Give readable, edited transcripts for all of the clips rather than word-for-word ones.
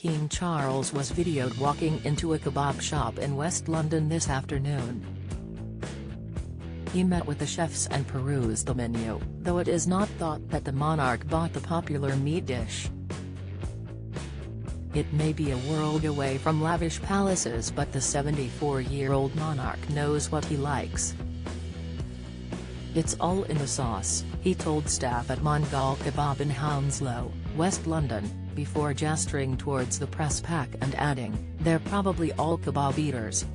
King Charles was videoed walking into a kebab shop in West London this afternoon. He met with the chefs and perused the menu, though it is not thought that the monarch bought the popular meat dish. It may be a world away from lavish palaces, but the 74-year-old monarch knows what he likes. "It's all in the sauce," he told staff at Mongol Kebab in Hounslow, West London, before gesturing towards the press pack and adding, "They're probably all kebab eaters."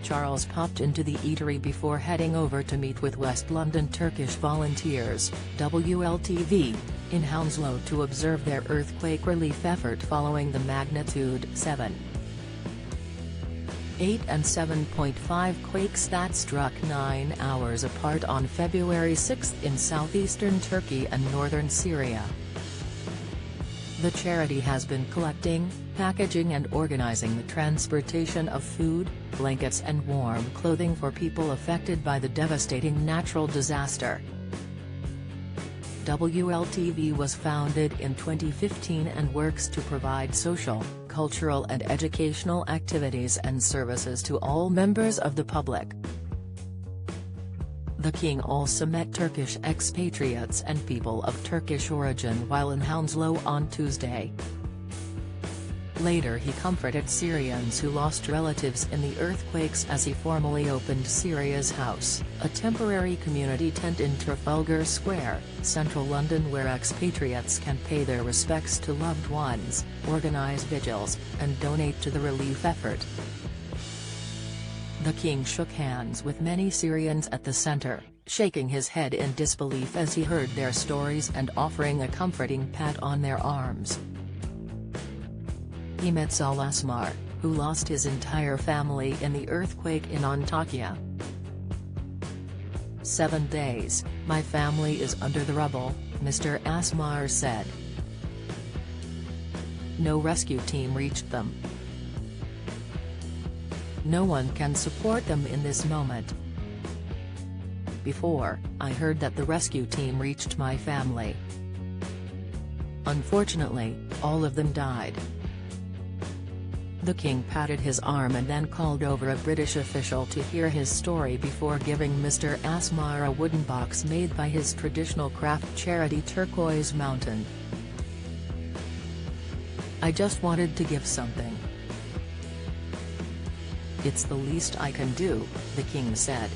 Charles popped into the eatery before heading over to meet with West London Turkish volunteers, WLTV, in Hounslow to observe their earthquake relief effort following the magnitude 7.8 and 7.5 quakes that struck 9 hours apart on February 6 in southeastern Turkey and northern Syria. The charity has been collecting, packaging and organizing the transportation of food, blankets and warm clothing for people affected by the devastating natural disaster. WLTV was founded in 2015 and works to provide social, cultural and educational activities and services to all members of the public. The king also met Turkish expatriates and people of Turkish origin while in Hounslow on Tuesday. Later he comforted Syrians who lost relatives in the earthquakes as he formally opened Syria's House, a temporary community tent in Trafalgar Square, central London where expatriates can pay their respects to loved ones, organise vigils, and donate to the relief effort. The king shook hands with many Syrians at the centre, shaking his head in disbelief as he heard their stories and offering a comforting pat on their arms. He met Zal Asmar, who lost his entire family in the earthquake in Antakya. 7 days, my family is under the rubble, Mr. Asmar said. No rescue team reached them. No one can support them in this moment. Before, I heard that the rescue team reached my family. Unfortunately, all of them died. The king patted his arm and then called over a British official to hear his story before giving Mr. Asmar a wooden box made by his traditional craft charity Turquoise Mountain. I just wanted to give something. It's the least I can do, the king said.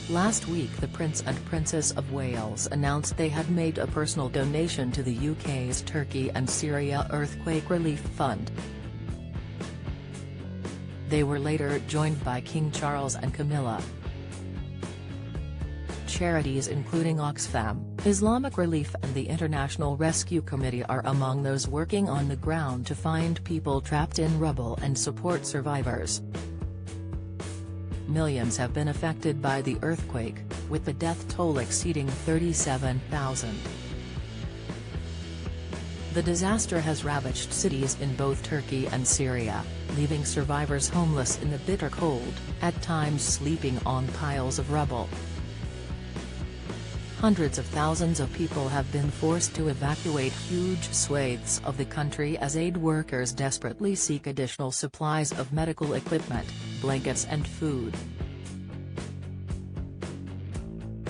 Last week the Prince and Princess of Wales announced they had made a personal donation to the UK's Turkey and Syria Earthquake Relief Fund. They were later joined by King Charles and Camilla. Charities including Oxfam, Islamic Relief and the International Rescue Committee are among those working on the ground to find people trapped in rubble and support survivors. Millions have been affected by the earthquake, with the death toll exceeding 37,000. The disaster has ravaged cities in both Turkey and Syria, leaving survivors homeless in the bitter cold, at times sleeping on piles of rubble. Hundreds of thousands of people have been forced to evacuate huge swathes of the country as aid workers desperately seek additional supplies of medical equipment, blankets and food.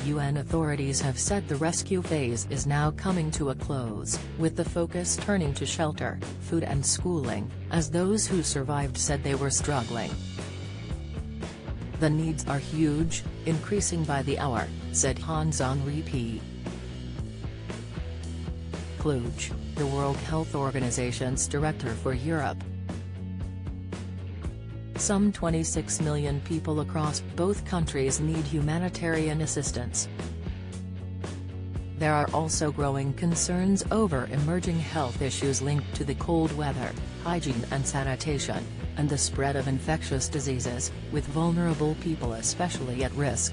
UN authorities have said the rescue phase is now coming to a close, with the focus turning to shelter, food and schooling, as those who survived said they were struggling. The needs are huge, increasing by the hour, said Hans-Henri P. Kluge, the World Health Organization's director for Europe. Some 26 million people across both countries need humanitarian assistance. There are also growing concerns over emerging health issues linked to the cold weather, hygiene and sanitation, and the spread of infectious diseases, with vulnerable people especially at risk.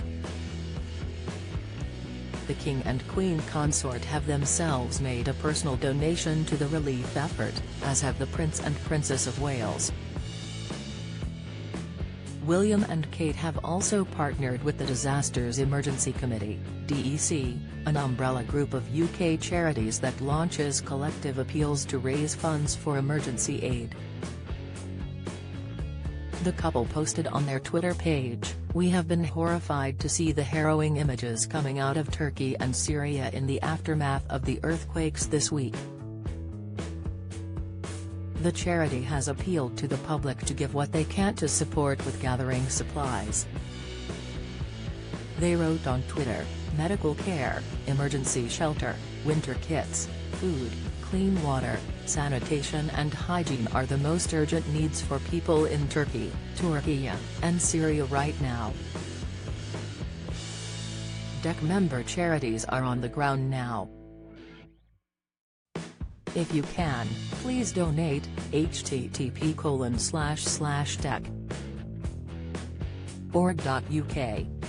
The King and Queen consort have themselves made a personal donation to the relief effort, as have the Prince and Princess of Wales. William and Kate have also partnered with the Disasters Emergency Committee, DEC, an umbrella group of UK charities that launches collective appeals to raise funds for emergency aid. The couple posted on their Twitter page, "We have been horrified to see the harrowing images coming out of Turkey and Syria in the aftermath of the earthquakes this week. The charity has appealed to the public to give what they can to support with gathering supplies." They wrote on Twitter, "Medical care, emergency shelter, winter kits, food, clean water, sanitation and hygiene are the most urgent needs for people in Turkey, and Syria right now. DEC member charities are on the ground now. If you can, please donate, http://dec.org.uk."